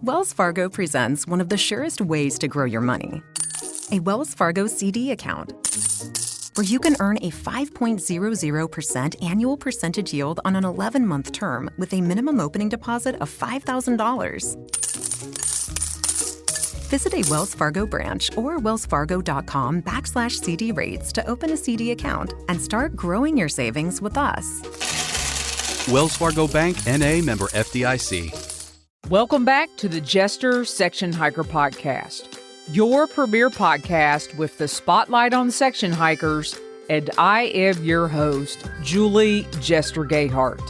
Wells Fargo presents one of the surest ways to grow your money. A Wells Fargo CD account, where you can earn a 5.00% annual percentage yield on an 11-month term with a minimum opening deposit of $5,000. Visit a Wells Fargo branch or wellsfargo.com/CD rates to open a CD account and start growing your savings with us. Wells Fargo Bank, N.A., member FDIC. Welcome back to the Jester Section Hiker Podcast, your premier podcast with the spotlight on section hikers, and I am your host, Julie Jester Gayheart.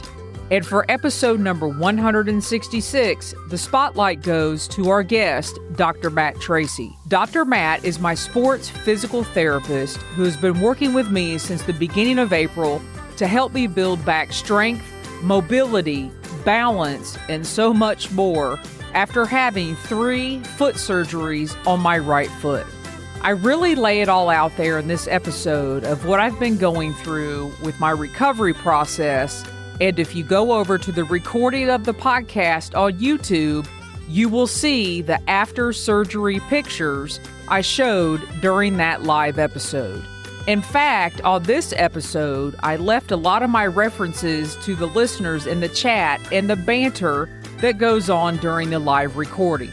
And for episode number 166, the spotlight goes to our guest, Dr. Matt Tracey. Dr. Matt is my sports physical therapist who has been working with me since the beginning of April to help me build back strength, mobility, balance, and so much more after having 3 foot surgeries on my right foot. I really lay it all out there in this episode of what I've been going through with my recovery process. And if you go over to the recording of the podcast on YouTube, you will see the after surgery pictures I showed during that live episode. In fact, on this episode, I left a lot of my references to the listeners in the chat and the banter that goes on during the live recording.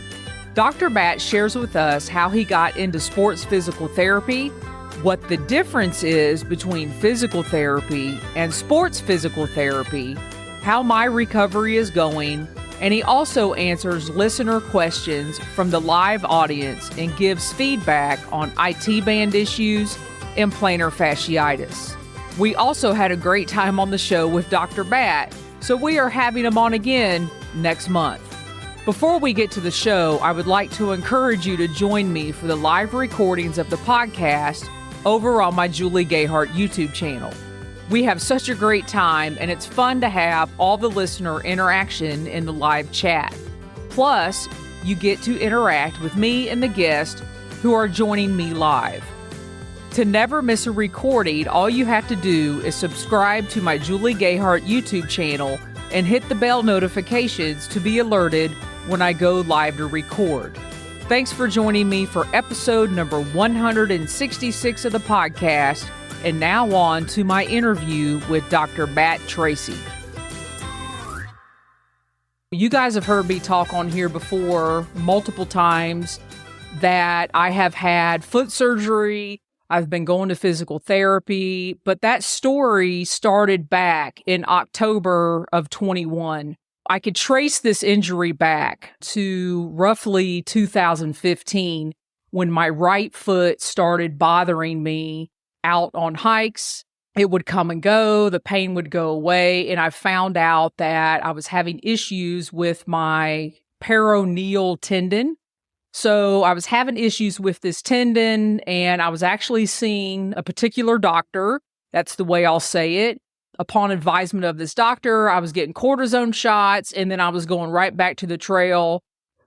Dr. Matt shares with us how he got into sports physical therapy, what the difference is between physical therapy and sports physical therapy, how my recovery is going, and he also answers listener questions from the live audience and gives feedback on IT band issues and plantar fasciitis. We also had a great time on the show with Dr. Matt, so we are having him on again next month. Before we get to the show, I would like to encourage you to join me for the live recordings of the podcast over on my Julie Gayheart YouTube channel. We have such a great time, and it's fun to have all the listener interaction in the live chat. Plus, you get to interact with me and the guests who are joining me live. To never miss a recording, all you have to do is subscribe to my Julie Gayheart YouTube channel and hit the bell notifications to be alerted when I go live to record. Thanks for joining me for episode number 166 of the podcast, and now on to my interview with Dr. Matt Tracey. You guys have heard me talk on here before multiple times that I have had foot surgery. I've been going to physical therapy, but that story started back in October of 21. I could trace this injury back to roughly 2015 when my right foot started bothering me out on hikes. It would come and go, the pain would go away, and I found out that I was having issues with my peroneal tendon. So I was having issues with this tendon, and I was actually seeing a particular doctor. That's the way I'll say it. Upon advisement of this doctor, I was getting cortisone shots, and then I was going right back to the trail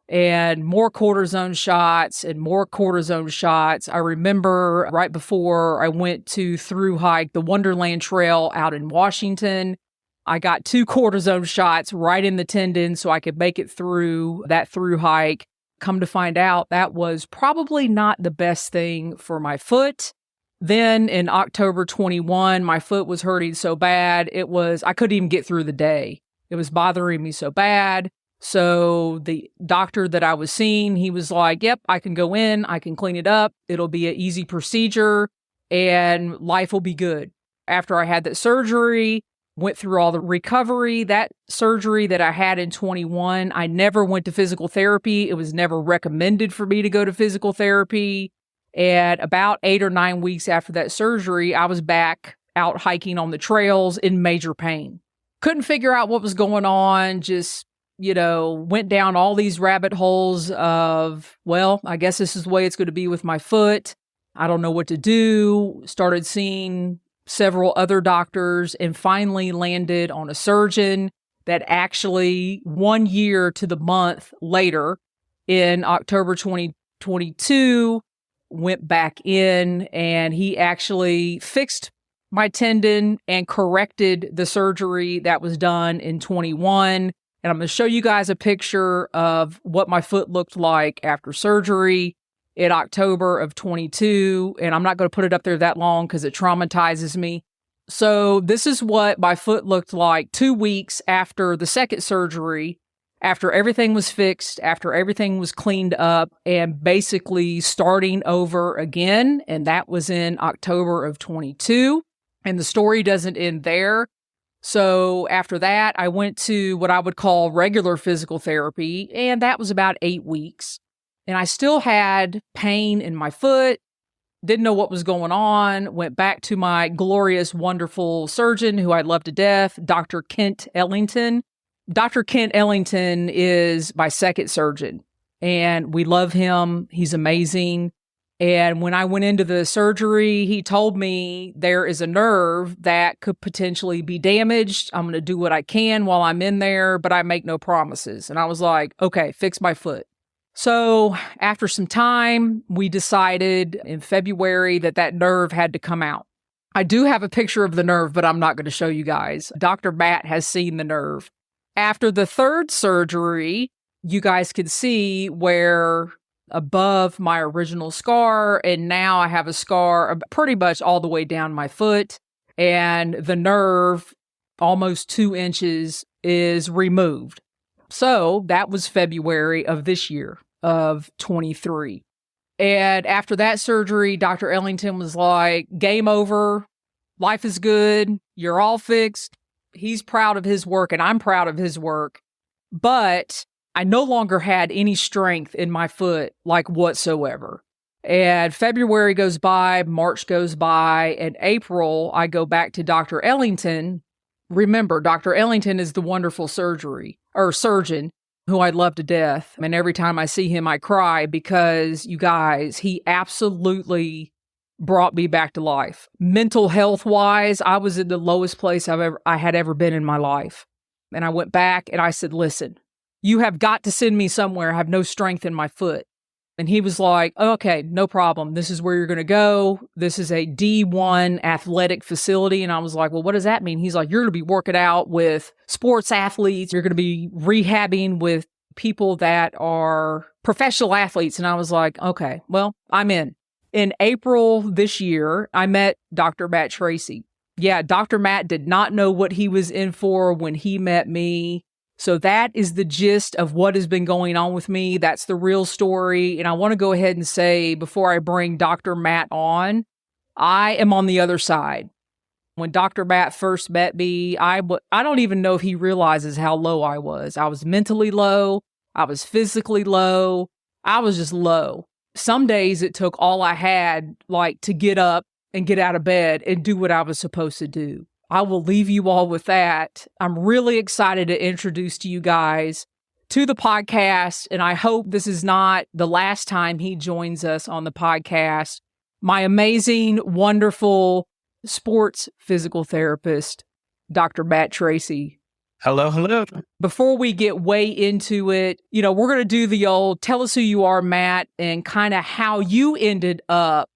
and more cortisone shots and more cortisone shots. I remember right before I went to through hike the Wonderland Trail out in Washington, I got 2 cortisone shots right in the tendon so I could make it through that through hike. Come to find out, that was probably not the best thing for my foot. Then in October 21, my foot was hurting so bad, I couldn't even get through the day. It was bothering me so bad. So the doctor that I was seeing, he was like, yep, I can go in, I can clean it up. It'll be an easy procedure and life will be good. After I had that surgery, went through all the recovery. That surgery that I had in 21, I never went to physical therapy. It was never recommended for me to go to physical therapy. And about 8 or 9 weeks after that surgery, I was back out hiking on the trails in major pain. Couldn't figure out what was going on. Just, went down all these rabbit holes of, well, I guess this is the way it's going to be with my foot. I don't know what to do. Started seeing several other doctors and finally landed on a surgeon that actually 1 year to the month later in October 2022 went back in and he actually fixed my tendon and corrected the surgery that was done in 21. And I'm going to show you guys a picture of what my foot looked like after surgery in October of 22. And I'm not going to put it up there that long because it traumatizes me. So this is what my foot looked like 2 weeks after the second surgery, after everything was fixed, after everything was cleaned up, and basically starting over again. And that was in October of 22. And the story doesn't end there. So after that, I went to what I would call regular physical therapy, and that was about 8 weeks. And I still had pain in my foot, didn't know what was going on, went back to my glorious, wonderful surgeon who I love to death, Dr. Kent Ellington. Dr. Kent Ellington is my second surgeon, and we love him. He's amazing. And when I went into the surgery, he told me there is a nerve that could potentially be damaged. I'm going to do what I can while I'm in there, but I make no promises. And I was like, okay, fix my foot. So after some time, we decided in February that nerve had to come out. I do have a picture of the nerve, but I'm not going to show you guys. Dr. Matt has seen the nerve. After the third surgery, you guys could see where above my original scar, and now I have a scar pretty much all the way down my foot, and the nerve, almost 2 inches, is removed. So that was February of this year, of 23. And after that surgery, Dr. Ellington was like, game over, life is good, you're all fixed. He's proud of his work, and I'm proud of his work. But I no longer had any strength in my foot, like whatsoever. And February goes by, March goes by, and April, I go back to Dr. Ellington. Remember, Dr. Ellington is the wonderful surgeon who I love to death. And every time I see him, I cry because, you guys, he absolutely brought me back to life. Mental health wise, I was in the lowest place I had ever been in my life. And I went back and I said, listen, you have got to send me somewhere. I have no strength in my foot. And he was like, okay, no problem. This is where you're going to go. This is a D1 athletic facility. And I was like, well, what does that mean? He's like, you're going to be working out with sports athletes. You're going to be rehabbing with people that are professional athletes. And I was like, okay, well, I'm in. In April this year, I met Dr. Matt Tracey. Yeah, Dr. Matt did not know what he was in for when he met me. So that is the gist of what has been going on with me. That's the real story. And I want to go ahead and say, before I bring Dr. Matt on, I am on the other side. When Dr. Matt first met me, I don't even know if he realizes how low I was. I was mentally low. I was physically low. I was just low. Some days it took all I had, like, to get up and get out of bed and do what I was supposed to do. I will leave you all with that. I'm really excited to introduce to you guys to the podcast, and I hope this is not the last time he joins us on the podcast. My amazing, wonderful sports physical therapist, Dr. Matt Tracey. Hello, hello. Before we get way into it, we're going to do the old tell us who you are, Matt, and kind of how you ended up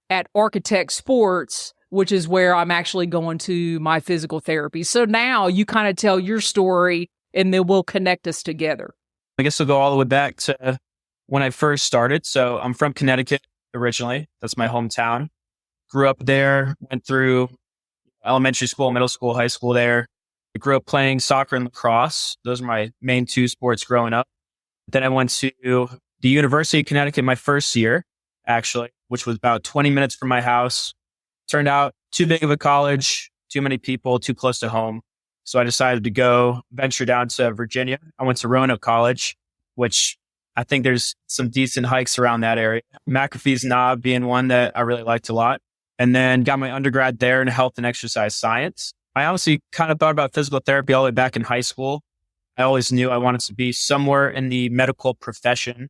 at Architect Sports, which is where I'm actually going to my physical therapy. So now you kind of tell your story, and then we'll connect us together. I guess we'll go all the way back to when I first started. So I'm from Connecticut originally. That's my hometown. Grew up there, went through elementary school, middle school, high school there. I grew up playing soccer and lacrosse. Those are my main two sports growing up. Then I went to the University of Connecticut my first year, actually, which was about 20 minutes from my house. Turned out too big of a college, too many people, too close to home. So I decided to go venture down to Virginia. I went to Roanoke College, which I think there's some decent hikes around that area. McAfee's Knob being one that I really liked a lot. And then got my undergrad there in health and exercise science. I honestly kind of thought about physical therapy all the way back in high school. I always knew I wanted to be somewhere in the medical profession.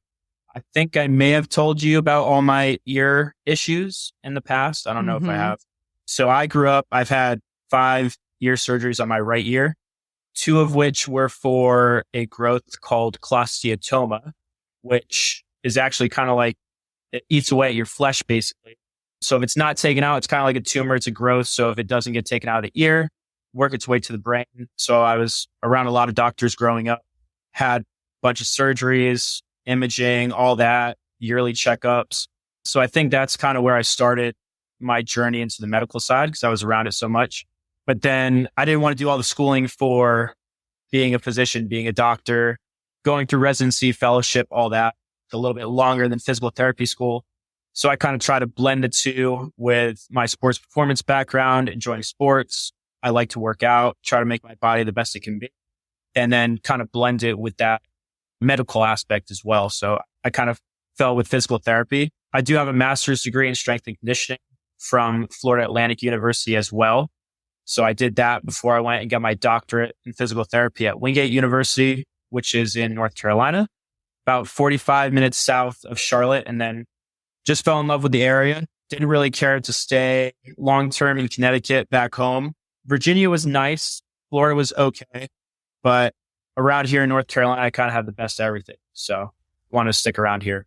I think I may have told you about all my ear issues in the past. I don't know if I have. So I grew up, I've had 5 ear surgeries on my right ear, 2 of which were for a growth called cholesteatoma, which is actually kind of like, it eats away at your flesh basically. So if it's not taken out, it's kind of like a tumor, it's a growth. So if it doesn't get taken out of the ear, work its way to the brain. So I was around a lot of doctors growing up. had a bunch of surgeries, imaging, all that, yearly checkups. So I think that's kind of where I started my journey into the medical side because I was around it so much. But then I didn't want to do all the schooling for being a physician, being a doctor, going through residency, fellowship, all that, a little bit longer than physical therapy school. So I kind of try to blend the two with my sports performance background, enjoying sports. I like to work out, try to make my body the best it can be, and then kind of blend it with that medical aspect as well. So I kind of fell with physical therapy. I do have a master's degree in strength and conditioning from Florida Atlantic University as well. So I did that before I went and got my doctorate in physical therapy at Wingate University, which is in North Carolina, about 45 minutes south of Charlotte, and then just fell in love with the area. Didn't really care to stay long-term in Connecticut back home. Virginia was nice. Florida was okay. But around here in North Carolina, I kind of have the best of everything. So want to stick around here.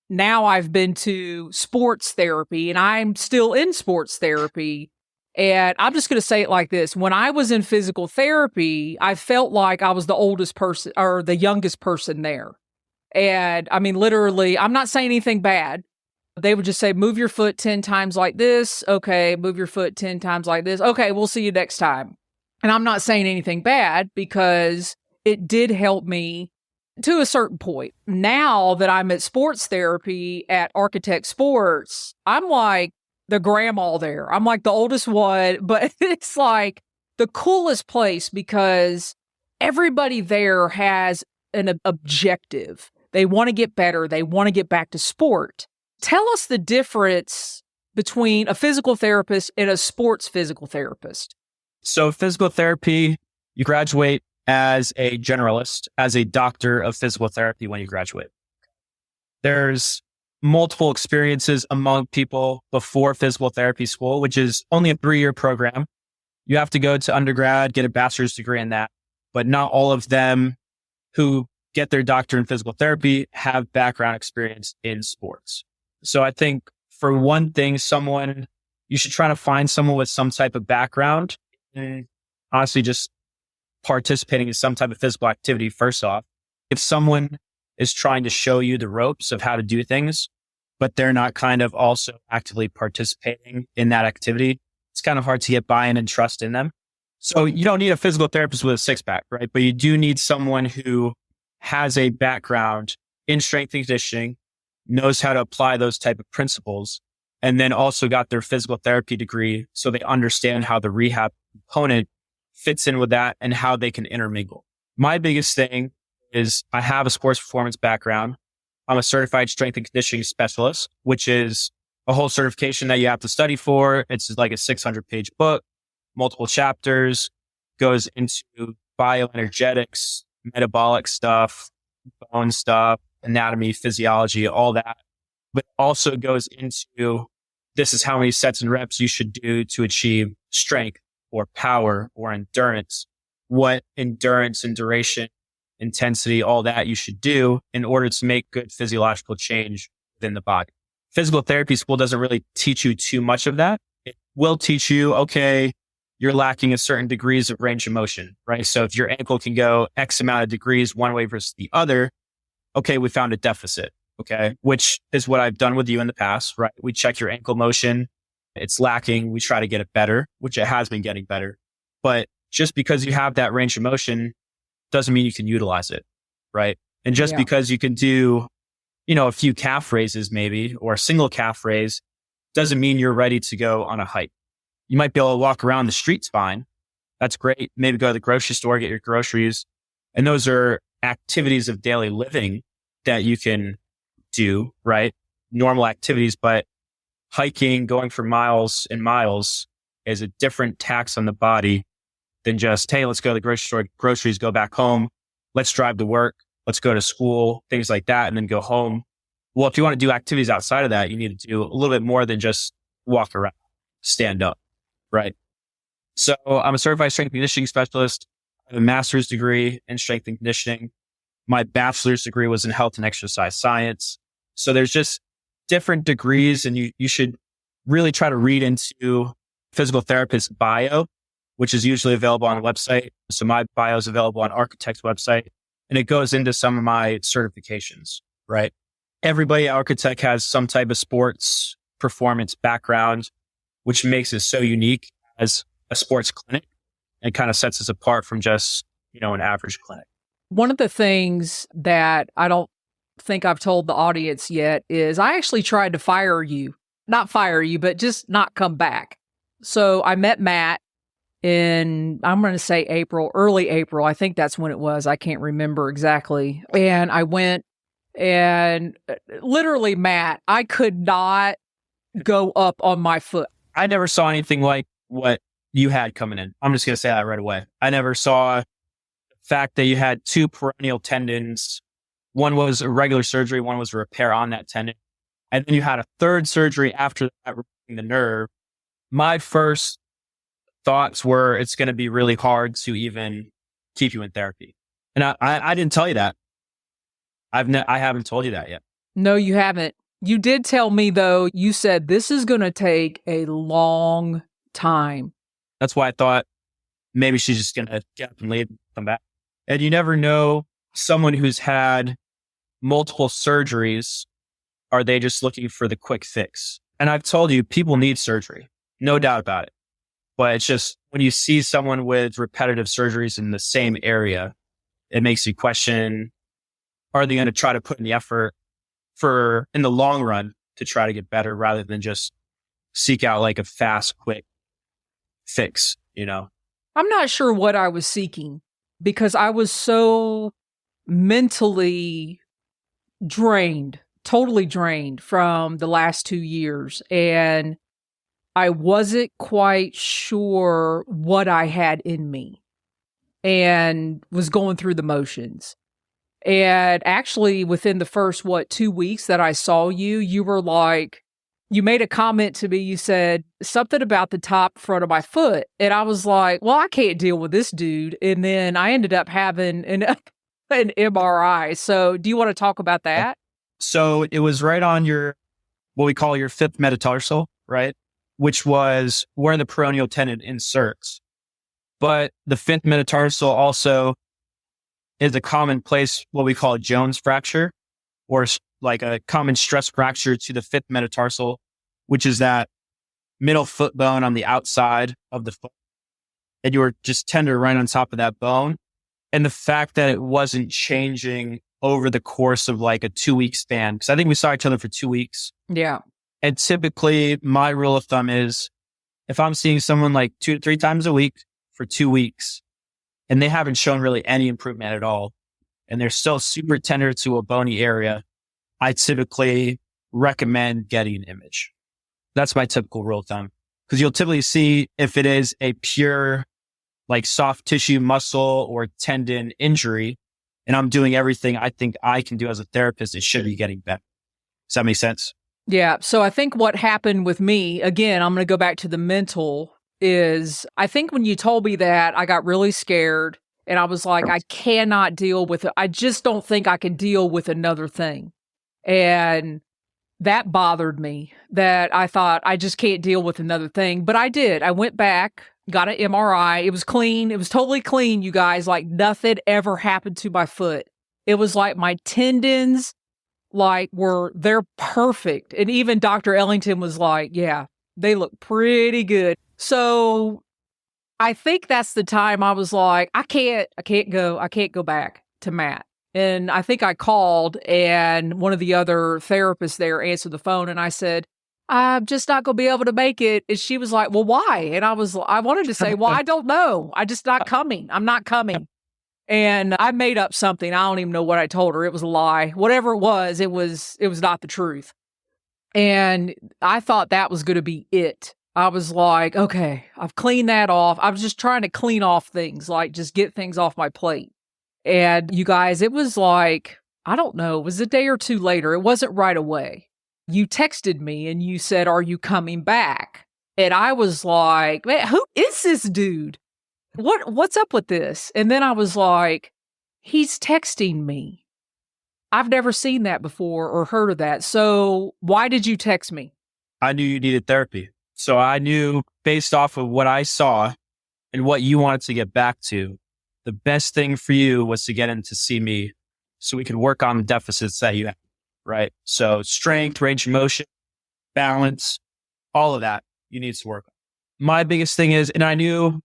Now I've been to sports therapy and I'm still in sports therapy. And I'm just going to say it like this. When I was in physical therapy, I felt like I was the oldest person or the youngest person there. And I mean, literally, I'm not saying anything bad. They would just say, move your foot 10 times like this. Okay. Move your foot 10 times like this. Okay. We'll see you next time. And I'm not saying anything bad because it did help me to a certain point. Now that I'm at sports therapy at Architect Sports, I'm like the grandma there. I'm like the oldest one, but it's like the coolest place because everybody there has an objective. They want to get better. They want to get back to sport. Tell us the difference between a physical therapist and a sports physical therapist. So physical therapy, you graduate as a generalist, as a doctor of physical therapy when you graduate. There's multiple experiences among people before physical therapy school, which is only a 3-year program. You have to go to undergrad, get a bachelor's degree in that, but not all of them who get their doctorate in physical therapy have background experience in sports. So I think for one thing, you should try to find someone with some type of background and honestly just participating in some type of physical activity first off. If someone is trying to show you the ropes of how to do things, but they're not kind of also actively participating in that activity, it's kind of hard to get buy-in and trust in them. So you don't need a physical therapist with a six-pack, right? But you do need someone who has a background in strength and conditioning, knows how to apply those type of principles, and then also got their physical therapy degree so they understand how the rehab component fits in with that and how they can intermingle. My biggest thing is I have a sports performance background. I'm a certified strength and conditioning specialist, which is a whole certification that you have to study for. It's like a 600-page book, multiple chapters, goes into bioenergetics, metabolic stuff, bone stuff, anatomy, physiology, all that. But also goes into this is how many sets and reps you should do to achieve strength or power or endurance, what endurance and duration, intensity, all that you should do in order to make good physiological change within the body. Physical therapy school doesn't really teach you too much of that. It will teach you, okay, you're lacking a certain degrees of range of motion, right? So if your ankle can go X amount of degrees one way versus the other, okay, we found a deficit, okay? Which is what I've done with you in the past, right? We check your ankle motion. It's lacking. We try to get it better, which it has been getting better. But just because you have that range of motion doesn't mean you can utilize it, right? And just because you can do, a few calf raises maybe, or a single calf raise, doesn't mean you're ready to go on a hike. You might be able to walk around the streets fine. That's great. Maybe go to the grocery store, get your groceries. And those are activities of daily living that you can do, right? Normal activities, but hiking, going for miles and miles is a different tax on the body than just, hey, let's go to the grocery store, groceries, go back home. Let's drive to work. Let's go to school, things like that, and then go home. Well, if you want to do activities outside of that, you need to do a little bit more than just walk around, stand up, right? So I'm a certified strength and conditioning specialist. I have a master's degree in strength and conditioning. My bachelor's degree was in health and exercise science. So there's just different degrees, and you should really try to read into physical therapist bio, which is usually available on the website. So my bio is available on Architect's website. and it goes into some of my certifications, right? Everybody at Architect has some type of sports performance background, which makes it so unique as a sports clinic and kind of sets us apart from just, an average clinic. One of the things that I don't think I've told the audience yet is I actually tried to not fire you, but just not come back. So I met Matt in, I'm going to say early April. I think that's when it was. I can't remember exactly. And I went and literally, Matt, I could not go up on my foot. I never saw anything like what you had coming in. I'm just going to say that right away. I never saw the fact that you had 2 peroneal tendons. One was a regular surgery. One was a repair on that tendon. And then you had a 3rd surgery after that, removing the nerve. My first thoughts were it's going to be really hard to even keep you in therapy. And I didn't tell you that. I haven't told you that yet. No, you haven't. You did tell me, though, you said this is going to take a long time. That's why I thought maybe she's just going to get up and leave and come back. And you never know, someone who's had multiple surgeries, are they just looking for the quick fix? And I've told you, people need surgery, no doubt about it. But it's just when you see someone with repetitive surgeries in the same area, it makes you question, are they going to try to put in the effort in the long run to try to get better rather than just seek out like a fast, quick fix, I'm not sure what I was seeking because I was so mentally drained, totally drained from the last 2 years. And I wasn't quite sure what I had in me and was going through the motions. And actually within the first, 2 weeks that I saw you, you were like, you made a comment to me. You said something about the top front of my foot. And I was like, well, I can't deal with this dude. And then I ended up having an MRI. So do you want to talk about that? So it was right on what we call your 5th metatarsal, right? Which was where the peroneal tendon inserts. But the 5th metatarsal also is a common place, what we call a Jones fracture, or like a common stress fracture to the 5th metatarsal, which is that middle foot bone on the outside of the foot. And you were just tender right on top of that bone. And the fact that it wasn't changing over the course of like a 2-week span, because I think we saw each other for 2 weeks. Yeah. And typically my rule of thumb is if I'm seeing someone like 2 to 3 times a week for 2 weeks and they haven't shown really any improvement at all, and they're still super tender to a bony area, I typically recommend getting an image. That's my typical rule of thumb. Because you'll typically see if it is a pure like soft tissue muscle or tendon injury, and I'm doing everything I think I can do as a therapist, it should be getting better. Does that make sense? Yeah. So I think what happened with me, again, I'm going to go back to the mental, is I think when you told me that, I got really scared and I was like, I cannot deal with it. I just don't think I can deal with another thing. And that bothered me, that I thought I just can't deal with another thing. But I did. I went back, got an MRI. It was clean. It was totally clean, you guys. Like nothing ever happened to my foot. It was like my tendons they're perfect. And even Dr. Ellington was like, yeah, they look pretty good. So I think that's the time I was like, I can't go back to Matt. And I think I called and one of the other therapists there answered the phone and I said, I'm just not going to be able to make it. And she was like, well, why? And I wanted to say, well, I don't know. I'm just not coming. I'm not coming. And I made up something. I don't even know what I told her. It was a lie. Whatever it was not the truth. And I thought that was going to be it. I was like, okay, I've cleaned that off. I was just trying to clean off things, like just get things off my plate. And you guys, it was like, I don't know, it was a day or two later. It wasn't right away. You texted me and you said, are you coming back? And I was like, man, who is this dude? What's up with this? And then I was like, he's texting me. I've never seen that before or heard of that. So why did you text me? I knew you needed therapy. So I knew based off of what I saw and what you wanted to get back to, the best thing for you was to get in to see me so we could work on the deficits that you have, right? So strength, range of motion, balance, all of that you need to work on. My biggest thing is, and I knew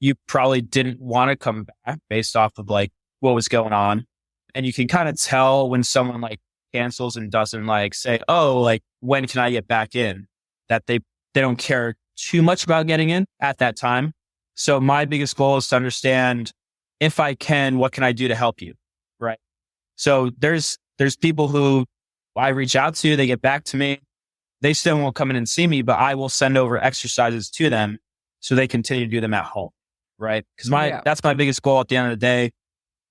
you probably didn't want to come back based off of like what was going on. And you can kind of tell when someone like cancels and doesn't like say, oh, like when can I get back in? That they don't care too much about getting in at that time. So my biggest goal is to understand, if I can, what can I do to help you? Right. So there's people who I reach out to, they get back to me. They still won't come in and see me, but I will send over exercises to them so they continue to do them at home. Right. Because that's my biggest goal at the end of the day.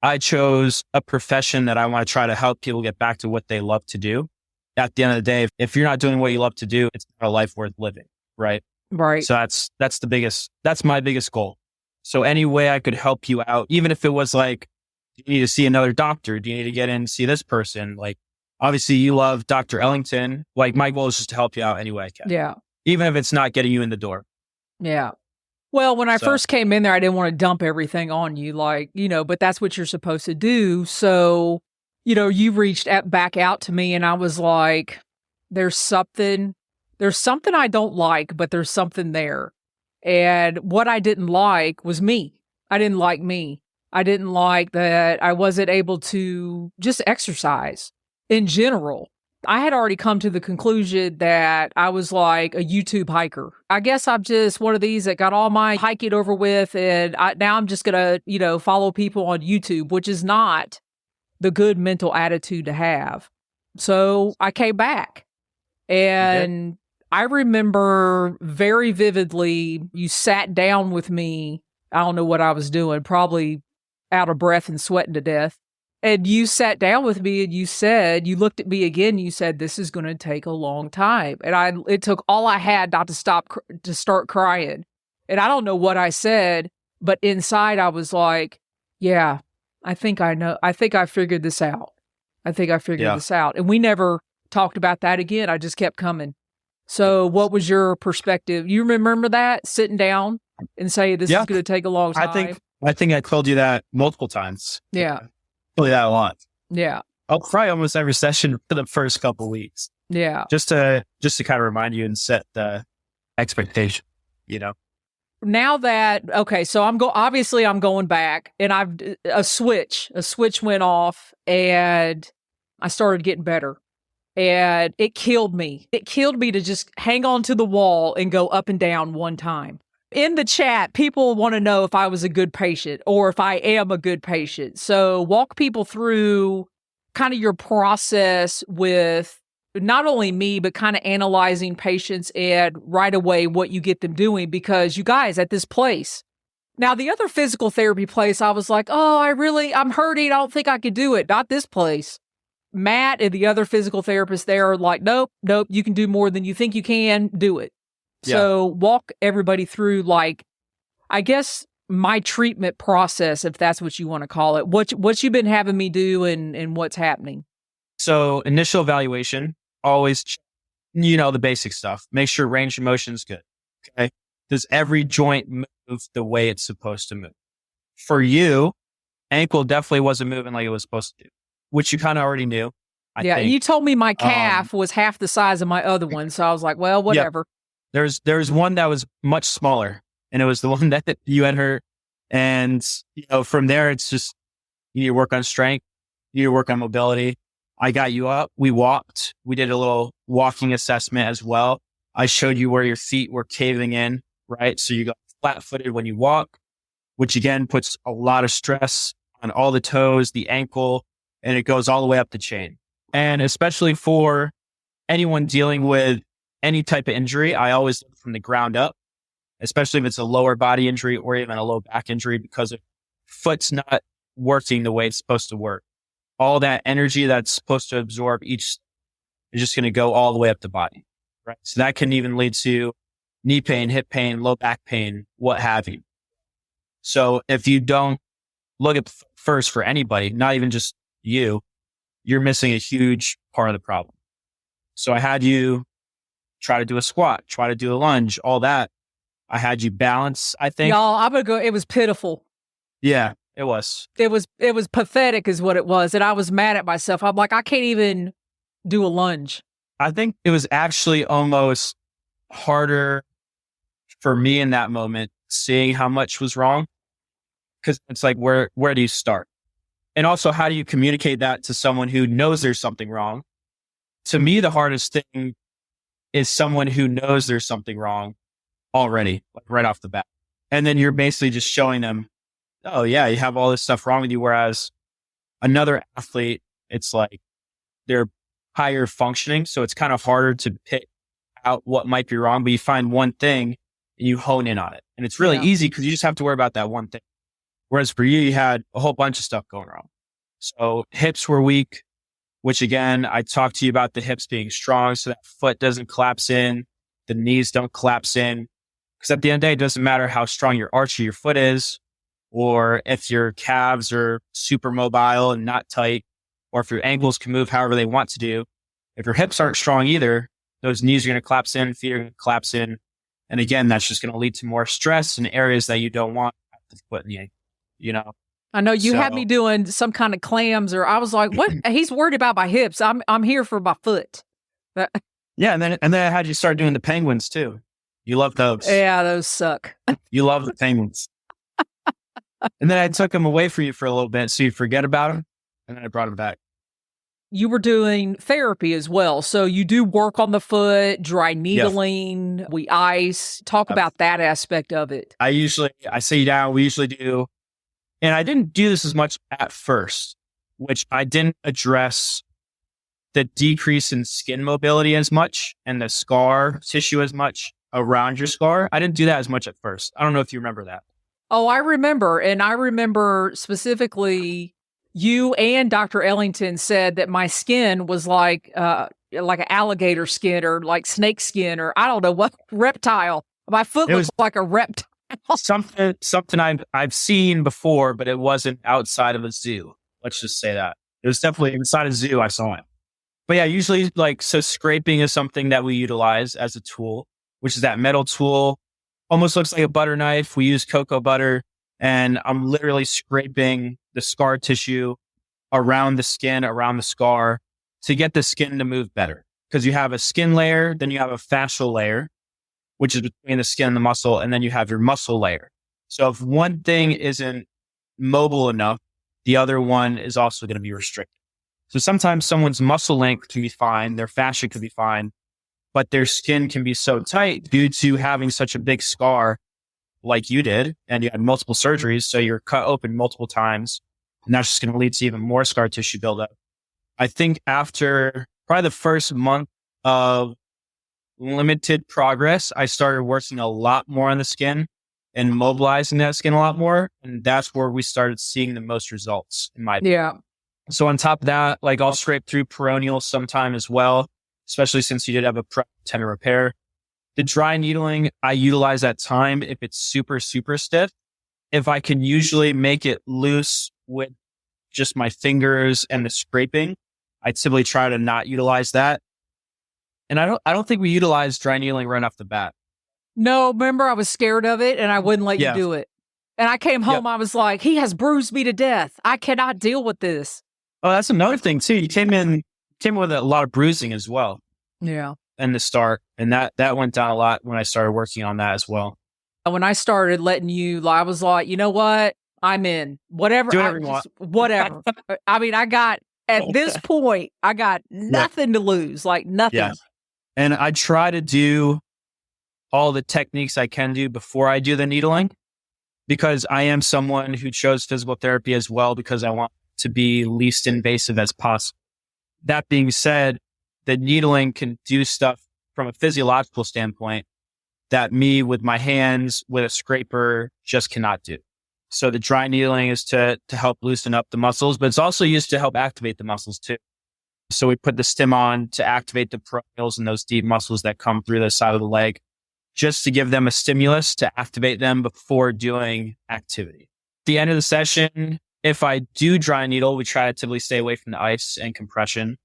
I chose a profession that I want to try to help people get back to what they love to do. At the end of the day, if you're not doing what you love to do, it's not a life worth living. Right. Right. So that's my biggest goal. So any way I could help you out, even if it was like, do you need to see another doctor? Do you need to get in and see this person? Like, obviously you love Dr. Ellington. Like, my goal is just to help you out any way I can. Yeah. Even if it's not getting you in the door. Yeah. Well, when I first came in there, I didn't want to dump everything on you, like, but that's what you're supposed to do. So, you reached back out to me and I was like, there's something I don't like, but there's something there. And what I didn't like was me. I didn't like me. I didn't like that I wasn't able to just exercise in general. I had already come to the conclusion that I was like a YouTube hiker. I guess I'm just one of these that got all my hiking over with, and now I'm just going to, follow people on YouTube, which is not the good mental attitude to have. So I came back, and I remember very vividly you sat down with me. I don't know what I was doing, probably out of breath and sweating to death. And you sat down with me and you looked at me again, and you said, this is going to take a long time. And it took all I had not to start crying. And I don't know what I said, but inside I was like, yeah, I think I know. I think I figured this out. This out. And we never talked about that again. I just kept coming. So what was your perspective? You remember that, sitting down and saying this is going to take a long time? I think I told you that multiple times. Yeah. Probably that a lot. Yeah. I'll cry almost every session for the first couple of weeks. Yeah. Just to kind of remind you and set the expectation, Now that, okay, so I'm going back, and a switch went off, and I started getting better, and it killed me. It killed me to just hang on to the wall and go up and down one time. In the chat, people want to know if I was a good patient or if I am a good patient. So walk people through kind of your process with not only me, but kind of analyzing patients and right away what you get them doing. Because you guys, at this place, now the other physical therapy place, I was like, oh, I'm hurting. I don't think I could do it. Not this place. Matt and the other physical therapists there are like, nope, you can do more than you think you can. Do it. So walk everybody through, like, I guess my treatment process, if that's what you want to call it. What you've been having me do and what's happening. So initial evaluation, always, the basic stuff. Make sure range of motion is good. Okay. Does every joint move the way it's supposed to move? For you, ankle definitely wasn't moving like it was supposed to do, which you kind of already knew. I think. You told me my calf was half the size of my other one. So I was like, well, whatever. There's one that was much smaller, and it was the one that you had hurt. And, from there, it's just, you need to work on strength. You need to work on mobility. I got you up. We walked. We did a little walking assessment as well. I showed you where your feet were caving in, right? So you got flat footed when you walk, which again puts a lot of stress on all the toes, the ankle, and it goes all the way up the chain. And especially for anyone dealing with any type of injury, I always look from the ground up, especially if it's a lower body injury or even a low back injury, because if foot's not working the way it's supposed to work, all that energy that's supposed to absorb each is just going to go all the way up the body, right? So that can even lead to knee pain, hip pain, low back pain, what have you. So if you don't look at first for anybody, not even just you're missing a huge part of the problem. So I had you try to do a squat, try to do a lunge, all that. I had you balance, I think. Y'all, I'm going to go, it was pitiful. Yeah. It was. It was pathetic is what it was. And I was mad at myself. I'm like, I can't even do a lunge. I think it was actually almost harder for me in that moment, seeing how much was wrong. Because it's like, where do you start? And also, how do you communicate that to someone who knows there's something wrong? To me, the hardest thing is someone who knows there's something wrong already, like right off the bat. And then you're basically just showing them, oh yeah, you have all this stuff wrong with you. Whereas another athlete, it's like they're higher functioning. So it's kind of harder to pick out what might be wrong, but you find one thing and you hone in on it. And it's really easy because you just have to worry about that one thing. Whereas for you, you had a whole bunch of stuff going wrong. So hips were weak, which again, I talked to you about the hips being strong so that foot doesn't collapse in, the knees don't collapse in. Because at the end of the day, it doesn't matter how strong your arch of your foot is, or if your calves are super mobile and not tight, or if your ankles can move however they want to do. If your hips aren't strong either, those knees are going to collapse in, feet are going to collapse in. And again, that's just going to lead to more stress in areas that you don't want at the foot and the ankle, you know? I know you had me doing some kind of clams, or I was like, what? He's worried about my hips. I'm here for my foot. Yeah. And then I had you start doing the penguins too. You love those. Yeah, those suck. You love the penguins. And then I took them away from you for a little bit so you forget about them. And then I brought them back. You were doing therapy as well. So you do work on the foot, dry needling, we ice. Talk about that aspect of it. I sit you down. We usually do. And I didn't do this as much at first, which I didn't address the decrease in skin mobility as much and the scar tissue as much around your scar. I didn't do that as much at first. I don't know if you remember that. Oh, I remember. And I remember specifically you and Dr. Ellington said that my skin was like an alligator skin or like snake skin or I don't know what reptile. My foot was like a reptile. Something I've seen before, but it wasn't outside of a zoo. Let's just say that. It was definitely inside a zoo. I saw it. But yeah, usually so scraping is something that we utilize as a tool, which is that metal tool. Almost looks like a butter knife. We use cocoa butter and I'm literally scraping the scar tissue around the skin, around the scar to get the skin to move better. Because you have a skin layer, then you have a fascial layer, which is between the skin and the muscle, and then you have your muscle layer. So if one thing isn't mobile enough, the other one is also going to be restricted. So sometimes someone's muscle length can be fine, their fascia could be fine, but their skin can be so tight due to having such a big scar like you did, and you had multiple surgeries, so you're cut open multiple times, and that's just going to lead to even more scar tissue buildup. I think after probably the first month of limited progress, I started working a lot more on the skin and mobilizing that skin a lot more. And that's where we started seeing the most results in my opinion. Yeah. So on top of that, I'll scrape through peroneal sometime as well, especially since you did have a tendon repair. The dry needling, I utilize at time if it's super, super stiff. If I can usually make it loose with just my fingers and the scraping, I typically try to not utilize that. And I don't think we utilized dry needling right off the bat. No, remember I was scared of it and I wouldn't let you do it. And I came home, I was like, he has bruised me to death. I cannot deal with this. Oh, that's another thing too. You came in with a lot of bruising as well. Yeah. In the start. And that went down a lot when I started working on that as well. When I started letting you, I was like, you know what? I'm in. Whatever. Do whatever you want. Whatever. I mean, at this point, I got nothing to lose. Nothing. Yeah. And I try to do all the techniques I can do before I do the needling because I am someone who chose physical therapy as well because I want to be least invasive as possible. That being said, the needling can do stuff from a physiological standpoint that me with my hands with a scraper just cannot do. So the dry needling is to help loosen up the muscles, but it's also used to help activate the muscles too. So we put the stim on to activate the peroneals and those deep muscles that come through the side of the leg, just to give them a stimulus to activate them before doing activity. At the end of the session, if I do dry needle, we try to typically stay away from the ice and compression.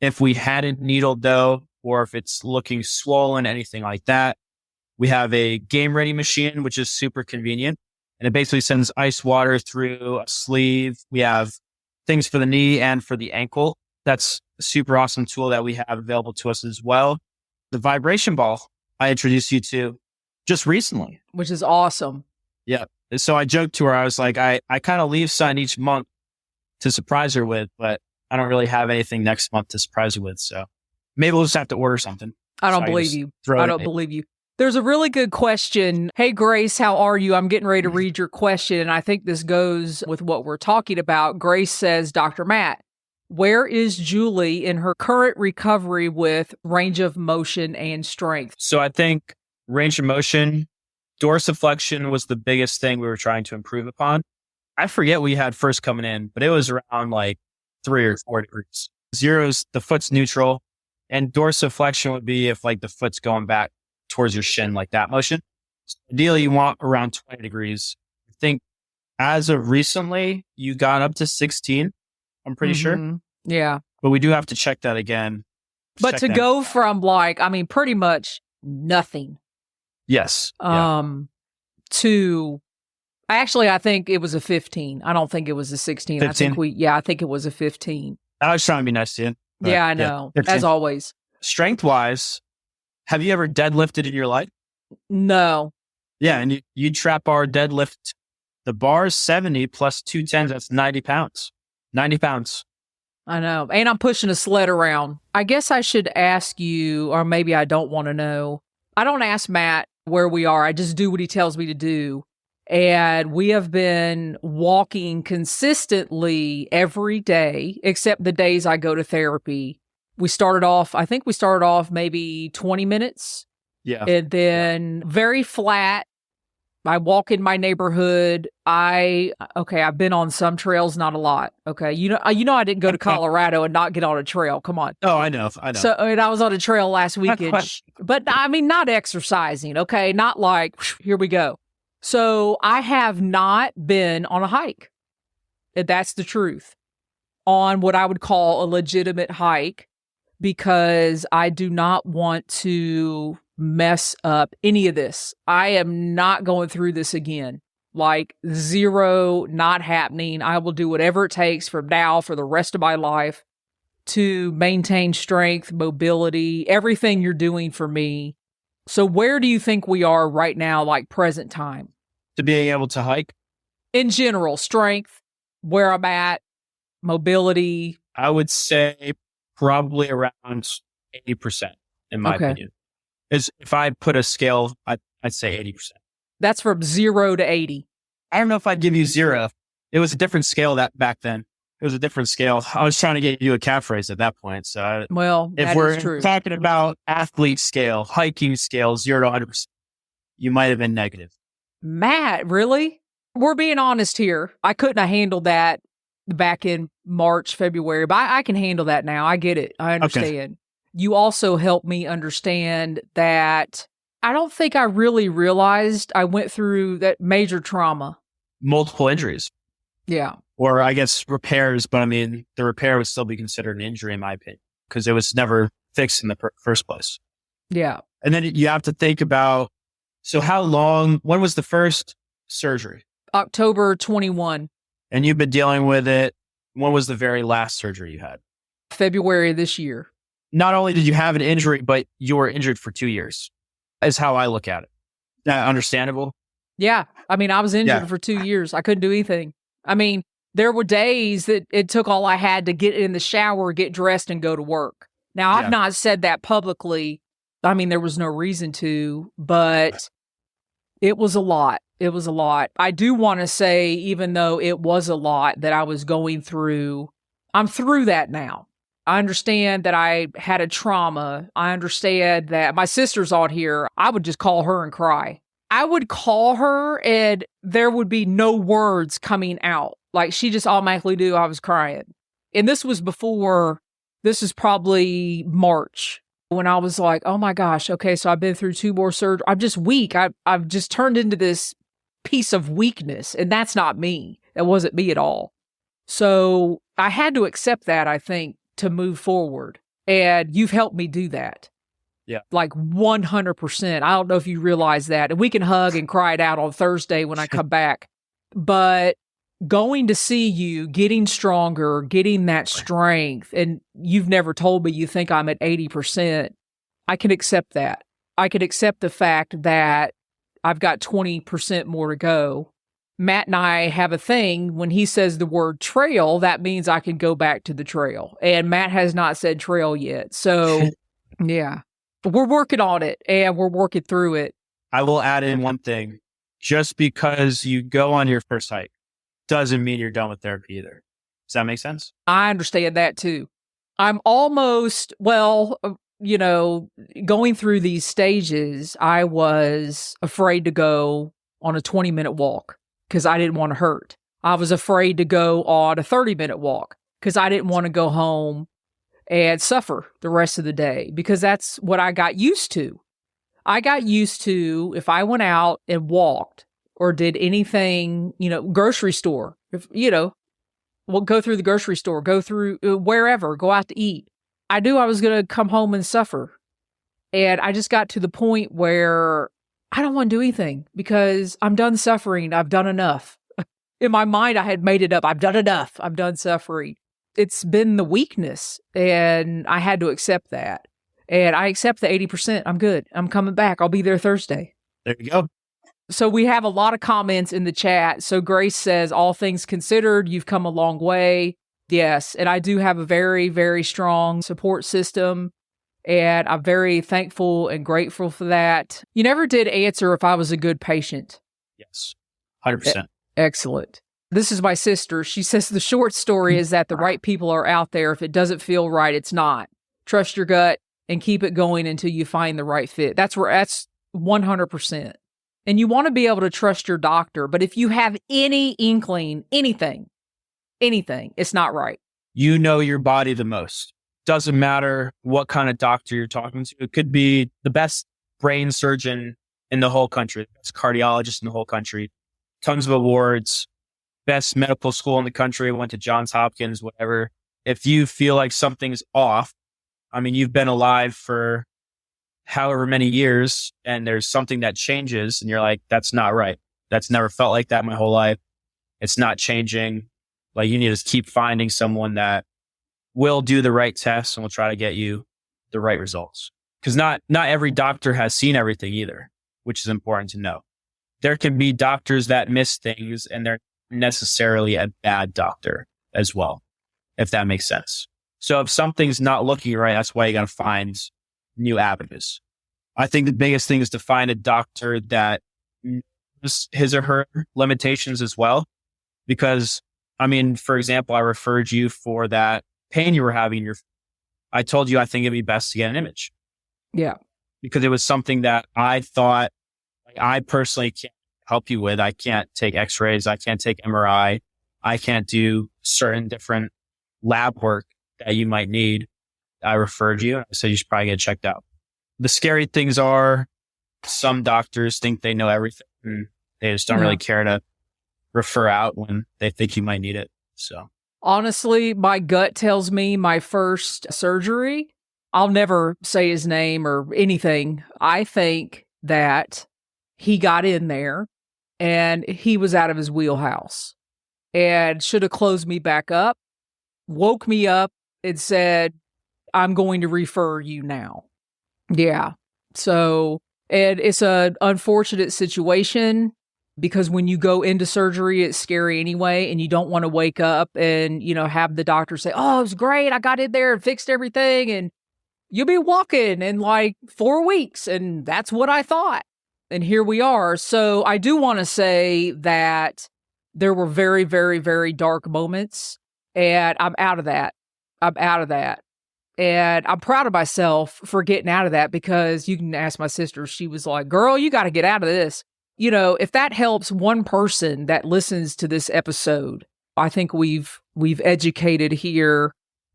If we hadn't needled though, or if it's looking swollen, anything like that, we have a game ready machine, which is super convenient. And it basically sends ice water through a sleeve. We have things for the knee and for the ankle. That's a super awesome tool that we have available to us as well. The vibration ball I introduced you to just recently. Which is awesome. Yeah. So I joked to her, I was like, I kind of leave something each month to surprise her with, but I don't really have anything next month to surprise her with. So maybe we'll just have to order something. I don't believe you. I don't believe you. There's a really good question. Hey, Grace, how are you? I'm getting ready to read your question, and I think this goes with what we're talking about. Grace says, Dr. Matt, where is Julie in her current recovery with range of motion and strength? So I think range of motion, dorsiflexion was the biggest thing we were trying to improve upon. I forget what you had first coming in, but it was around like 3 or 4 degrees. 0 is the foot's neutral, and dorsiflexion would be if like the foot's going back towards your shin, like that motion. So ideally, you want around 20 degrees. I think as of recently, you got up to 16. I'm pretty sure. Yeah. But we do have to check that again. But to go from like, I mean, pretty much nothing. Yes. To I think it was a 15. I don't think it was a 16. 15? I think it was a 15. I was trying to be nice to you. Yeah, I know. As always. Strength wise, have you ever deadlifted in your life? No. Yeah. And you trap bar deadlift. The bar is 70 plus 210s. That's 90 pounds. 90 pounds. I know. And I'm pushing a sled around. I guess I should ask you, or maybe I don't want to know. I don't ask Matt where we are. I just do what he tells me to do. And we have been walking consistently every day, except the days I go to therapy. I think we started off maybe 20 minutes. Yeah. And then very flat. I walk in my neighborhood. I've been on some trails, not a lot. Okay. You know, I didn't go to Colorado and not get on a trail. Come on. Oh, I know. So I was on a trail last weekend, but I mean, not exercising. Okay. Not like, here we go. So I have not been on a hike. That's the truth. On what I would call a legitimate hike, because I do not want to mess up any of this. I am not going through this again. Like 0, not happening. I will do whatever it takes from now for the rest of my life to maintain strength, mobility, everything you're doing for me. So where do you think we are right now, like present time? To being able to hike? In general, strength, where I'm at, mobility. I would say probably around 80%, in my opinion. If I put a scale, I'd say 80%. That's from 0 to 80. I don't know if I'd give you 0. It was a different scale back then. It was a different scale. I was trying to get you a calf raise at that point. So if we're talking about athlete scale, hiking scale, 0 to 100%, you might have been negative. Matt, really? We're being honest here. I couldn't have handled that back in March, February, but I can handle that now. I get it. I understand. Okay. You also helped me understand that I don't think I really realized I went through that major trauma. Multiple injuries. Yeah. Or I guess repairs, but I mean, the repair would still be considered an injury in my opinion, because it was never fixed in the first place. Yeah. And then you have to think about, so when was the first surgery? October 21. And you've been dealing with it. When was the very last surgery you had? February of this year. Not only did you have an injury, but you were injured for 2 years, is how I look at it. Understandable? Yeah. I mean, I was injured for 2 years. I couldn't do anything. I mean, there were days that it took all I had to get in the shower, get dressed, and go to work. Now, I've not said that publicly. I mean, there was no reason to, but it was a lot. It was a lot. I do want to say, even though it was a lot that I was going through, I'm through that now. I understand that I had a trauma. I understand that my sister's on here. I would just call her and cry. I would call her and there would be no words coming out. Like she just automatically knew I was crying. And this is probably March when I was like, oh my gosh, okay, so I've been through 2 more surgeries. I'm just weak. I've just turned into this piece of weakness. And that's not me. That wasn't me at all. So I had to accept that, I think, to move forward. And you've helped me do that. Yeah. Like 100%. I don't know if you realize that. And we can hug and cry it out on Thursday when I come back. But going to see you, getting stronger, getting that strength, and you've never told me you think I'm at 80%, I can accept that. I could accept the fact that I've got 20% more to go. Matt and I have a thing. When he says the word trail, that means I can go back to the trail. And Matt has not said trail yet. So, yeah. We're working on it, and we're working through it. I will add in one thing. Just because you go on your first hike doesn't mean you're done with therapy either. Does that make sense? I understand that too. I'm almost, going through these stages, I was afraid to go on a 20-minute walk because I didn't want to hurt. I was afraid to go on a 30-minute walk because I didn't want to go home and suffer the rest of the day, because that's what I got used to. I got used to, if I went out and walked or did anything, grocery store, go through the grocery store, go through wherever, go out to eat, I knew I was going to come home and suffer. And I just got to the point where I don't want to do anything because I'm done suffering. I've done enough. In my mind, I had made it up. I've done enough. I'm done suffering. It's been the weakness, and I had to accept that. And I accept the 80%. I'm good. I'm coming back. I'll be there Thursday. There you go. So we have a lot of comments in the chat. So Grace says, all things considered, you've come a long way. Yes. And I do have a very, very strong support system. And I'm very thankful and grateful for that. You never did answer if I was a good patient. Yes. 100%. Excellent. This is my sister. She says the short story is that the right people are out there. If it doesn't feel right, it's not. Trust your gut and keep it going until you find the right fit. That's 100%. And you want to be able to trust your doctor. But if you have any inkling, anything, it's not right. You know your body the most. Doesn't matter what kind of doctor you're talking to. It could be the best brain surgeon in the whole country, the best cardiologist in the whole country, tons of awards, best medical school in the country, went to Johns Hopkins, whatever. If you feel like something's off, I mean, you've been alive for however many years and there's something that changes and you're like, that's not right. That's never felt like that my whole life. It's not changing. Like, you need to keep finding someone that will do the right tests and will try to get you the right results. Because not every doctor has seen everything either, which is important to know. There can be doctors that miss things and they're necessarily a bad doctor as well, if that makes sense. So if something's not looking right, that's why you got to find new avenues. I think the biggest thing is to find a doctor that knows his or her limitations as well. Because, I mean, for example, I referred you for that pain you were having. I told you I think it'd be best to get an image. Yeah. Because it was something that I thought, like, I personally can't help you with. I can't take x-rays. I can't take MRI. I can't do certain different lab work that you might need. I referred you and I said, you should probably get checked out. The scary things are some doctors think they know everything and they just don't really care to refer out when they think you might need it. So honestly, my gut tells me my first surgery, I'll never say his name or anything. I think that he got in there and he was out of his wheelhouse and should have closed me back up, woke me up and said, I'm going to refer you now. Yeah. So, and it's an unfortunate situation because when you go into surgery, it's scary anyway. And you don't want to wake up and, have the doctor say, oh, it was great. I got in there and fixed everything. And you'll be walking in like 4 weeks. And that's what I thought. And here we are. So I do want to say that there were very, very, very dark moments. And I'm out of that. And I'm proud of myself for getting out of that, because you can ask my sister. She was like, girl, you got to get out of this. If that helps one person that listens to this episode, I think we've educated here.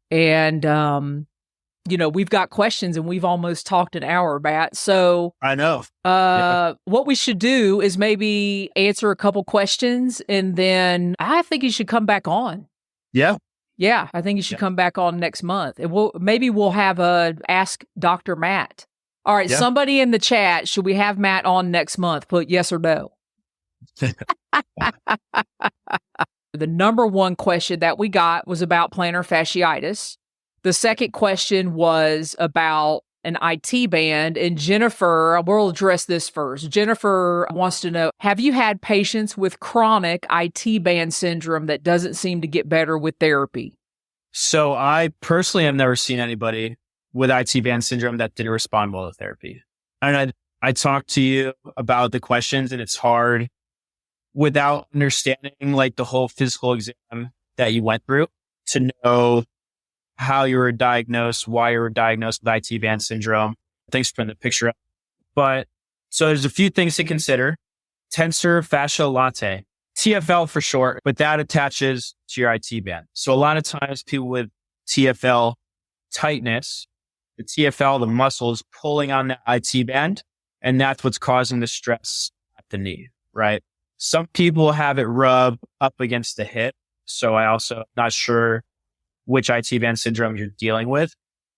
And, we've got questions and we've almost talked an hour, Matt. So I know. What we should do is maybe answer a couple questions, and then I think you should come back on. Yeah. Yeah, I think you should come back on next month. And we'll have a Ask Dr. Matt All right, Yeah. somebody in the chat, should we have Matt on next month? Put yes or no. The number one question that we got was about plantar fasciitis. The second question was about an IT band. And Jennifer, we'll address this first. Jennifer wants to know, have you had patients with chronic IT band syndrome that doesn't seem to get better with therapy? So I personally have never seen anybody with IT band syndrome that didn't respond well to therapy. And I talked to you about the questions, and it's hard without understanding like the whole physical exam that you went through to know how you were diagnosed, why you were diagnosed with IT band syndrome. Thanks for putting the picture up. But so there's a few things to consider. Tensor fascial latte, TFL for short, but that attaches to your IT band. So a lot of times people with TFL tightness, the TFL, the muscle is pulling on the IT band, and that's what's causing the stress at the knee, right? Some people have it rub up against the hip. So I also not sure which IT band syndrome you're dealing with.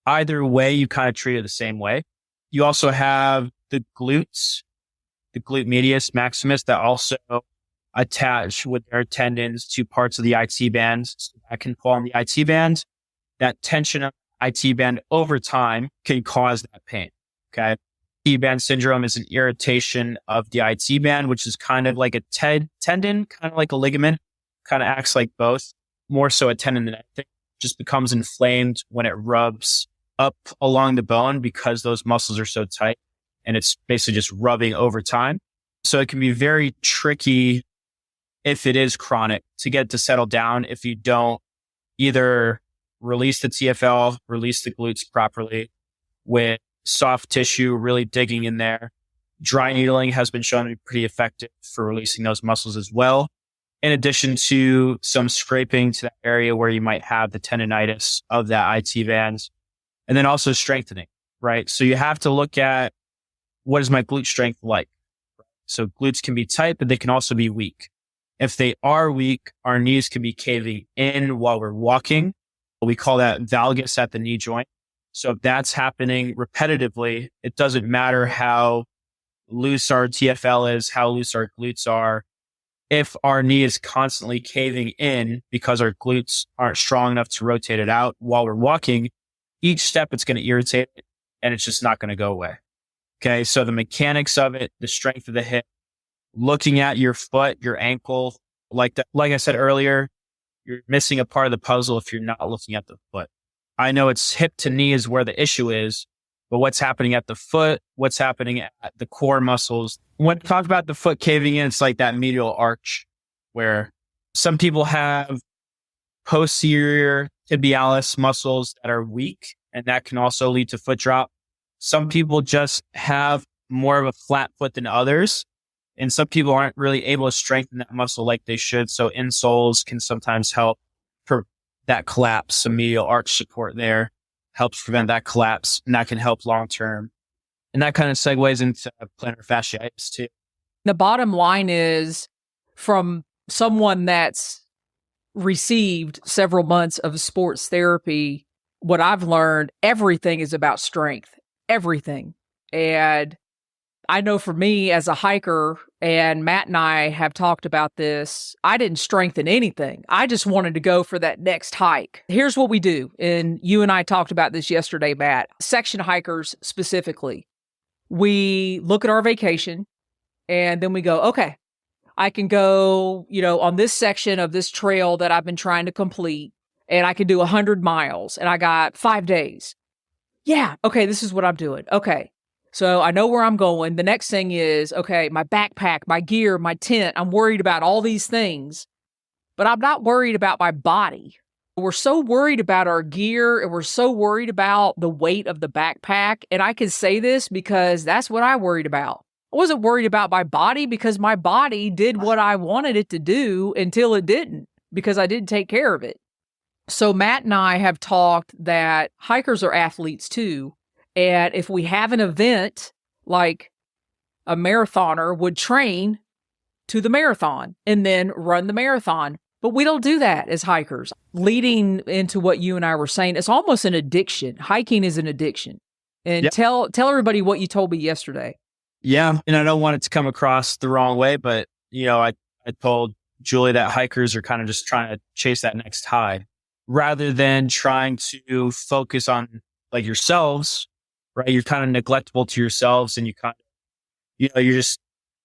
Either way, you kind of treat it the same way. You also have the glutes, the glute medius maximus that also attach with their tendons to parts of the IT band. So that can pull on the IT band. That tension of the IT band over time can cause that pain. Okay. IT band syndrome is an irritation of the IT band, which is kind of like a tendon, kind of like a ligament, kind of acts like both, more so a tendon than anything. Just becomes inflamed when it rubs up along the bone because those muscles are so tight, and it's basically just rubbing over time. So it can be very tricky if it is chronic to get it to settle down if you don't either release the TFL, release the glutes properly with soft tissue, really digging in there. Dry needling has been shown to be pretty effective for releasing those muscles as well. In addition to some scraping to that area where you might have the tendonitis of that IT band, and then also strengthening, right? So you have to look at what is my glute strength like? So glutes can be tight, but they can also be weak. If they are weak, our knees can be caving in while we're walking. We call that valgus at the knee joint. So if that's happening repetitively, it doesn't matter how loose our TFL is, how loose our glutes are. If our knee is constantly caving in because our glutes aren't strong enough to rotate it out while we're walking, each step it's going to irritate it, and it's just not going to go away. Okay. So the mechanics of it, the strength of the hip, looking at your foot, your ankle, like I said earlier, you're missing a part of the puzzle if you're not looking at the foot. I know it's hip to knee is where the issue is, but what's happening at the foot, what's happening at the core muscles. When we talk about the foot caving in, it's like that medial arch where some people have posterior tibialis muscles that are weak, and that can also lead to foot drop. Some people just have more of a flat foot than others, and some people aren't really able to strengthen that muscle like they should. So insoles can sometimes help for that collapse. Some medial arch support there helps prevent that collapse, and that can help long term. And that kind of segues into plantar fasciitis too. The bottom line is, from someone that's received several months of sports therapy, what I've learned, everything is about strength, everything. And I know for me as a hiker, and Matt and I have talked about this, I didn't strengthen anything. I just wanted to go for that next hike. Here's what we do. And you and I talked about this yesterday, Matt. Section hikers specifically. We look at our vacation and then we go, okay, I can go, on this section of this trail that I've been trying to complete, and I can do 100 miles, and I got 5 days. Yeah. Okay. This is what I'm doing. Okay. So I know where I'm going. The next thing is, okay, my backpack, my gear, my tent. I'm worried about all these things, but I'm not worried about my body. We're so worried about our gear, and we're so worried about the weight of the backpack. And I can say this because that's what I worried about. I wasn't worried about my body because my body did what I wanted it to do until it didn't, because I didn't take care of it. So Matt and I have talked that hikers are athletes too. And if we have an event like a marathoner would train to the marathon and then run the marathon, but we don't do that as hikers. Leading into what you and I were saying, it's almost an addiction. Hiking is an addiction. And Yep. tell everybody what you told me yesterday. Yeah. And I don't want it to come across the wrong way, but I told Julie that hikers are kind of just trying to chase that next high rather than trying to focus on like yourselves, right? You're kind of neglectful to yourselves and you're just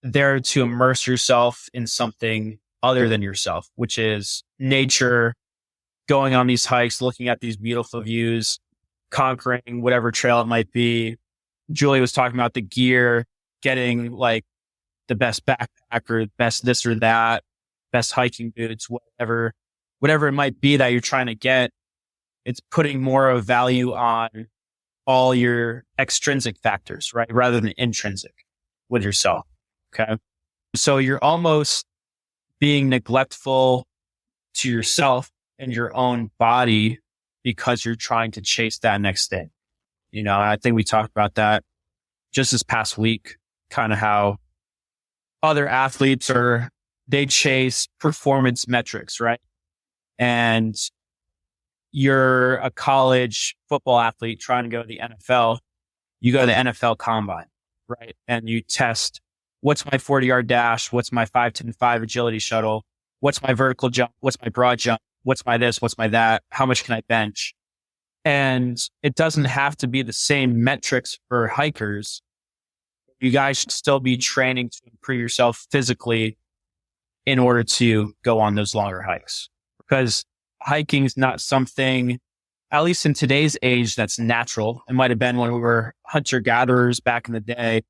there to immerse yourself in something other than yourself, which is nature, going on these hikes, looking at these beautiful views, conquering whatever trail it might be. Julie was talking about the gear, getting like the best backpack or best this or that, best hiking boots, whatever it might be that you're trying to get. It's putting more of value on all your extrinsic factors, right? Rather than intrinsic with yourself. Okay. So you're almost being neglectful to yourself and your own body because you're trying to chase that next thing. I think we talked about that just this past week, kind of how other athletes they chase performance metrics, right? And you're a college football athlete trying to go to the NFL. You go to the NFL combine, right? And you test, what's my 40-yard dash? What's my 5-10-5 agility shuttle? What's my vertical jump? What's my broad jump? What's my this? What's my that? How much can I bench? And it doesn't have to be the same metrics for hikers. You guys should still be training to improve yourself physically in order to go on those longer hikes. Because hiking is not something, at least in today's age, that's natural. It might have been when we were hunter-gatherers back in the day.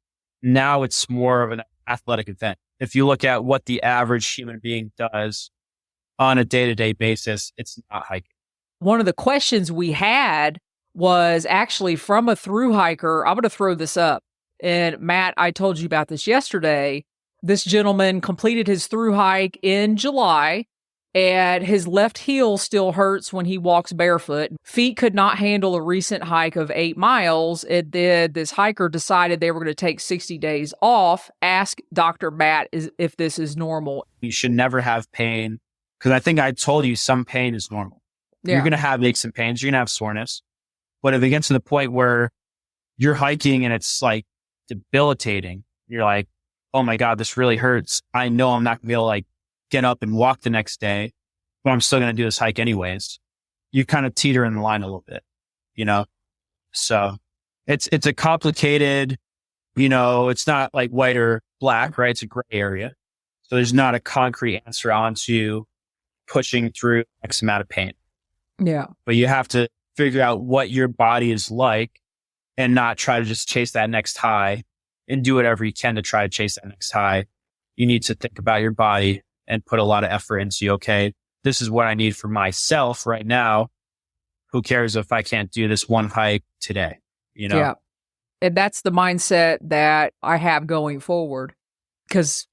Now it's more of an athletic event. If you look at what the average human being does on a day-to-day basis, it's not hiking. One of the questions we had was actually from a thru hiker. I'm going to throw this up. And Matt, I told you about this yesterday. This gentleman completed his thru hike in July, and his left heel still hurts when he walks barefoot. Feet could not handle a recent hike of 8 miles. This hiker decided they were going to take 60 days off. Ask Dr. Matt if this is normal. You should never have pain, because I think I told you some pain is normal. Yeah. You're going to have aches and pains. You're going to have soreness. But if it gets to the point where you're hiking and it's like debilitating, you're like, oh my God, this really hurts. I know I'm not going to be able to like get up and walk the next day, but I'm still going to do this hike anyways. You kind of teeter in the line a little bit, So it's a complicated, it's not like white or black, right? It's a gray area. So there's not a concrete answer onto pushing through X amount of pain. Yeah. But you have to figure out what your body is like and not try to just chase that next high and do whatever you can to try to chase that next high. You need to think about your body and put a lot of effort into, okay, this is what I need for myself right now. Who cares if I can't do this one hike today? Yeah. And that's the mindset that I have going forward, because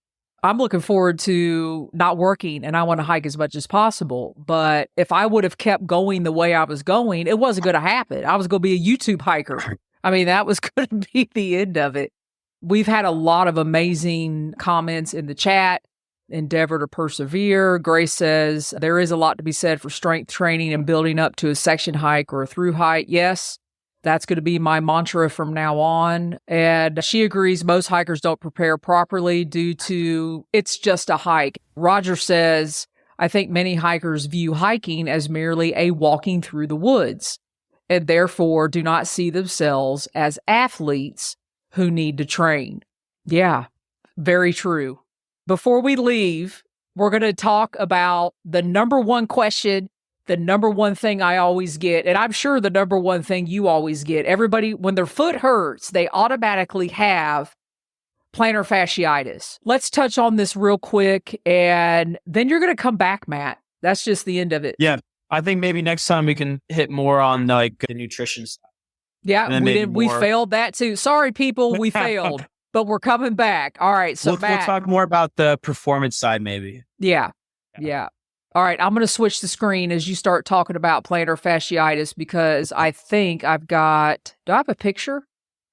I'm looking forward to not working and I want to hike as much as possible. But if I would have kept going the way I was going, it wasn't going to happen. I was going to be a YouTube hiker. I mean, that was going to be the end of it. We've had a lot of amazing comments in the chat. Endeavor to persevere. Grace says there is a lot to be said for strength training and building up to a section hike or a through hike. Yes, that's going to be my mantra from now on. And she agrees most hikers don't prepare properly due to it's just a hike. Roger says, I think many hikers view hiking as merely a walking through the woods and therefore do not see themselves as athletes who need to train. Yeah, very true. Before we leave, we're going to talk about the number one question, the number one thing I always get, and I'm sure the number one thing you always get. Everybody, when their foot hurts, they automatically have plantar fasciitis. Let's touch on this real quick, and then you're going to come back, Matt. That's just the end of it. Yeah. I think maybe next time we can hit more on like the nutrition stuff. Yeah, we failed that too. Sorry, people, we failed. But we're coming back. All right. So we'll talk more about the performance side, maybe. Yeah. All right. I'm going to switch the screen as you start talking about plantar fasciitis, because I think I've got, do I have a picture?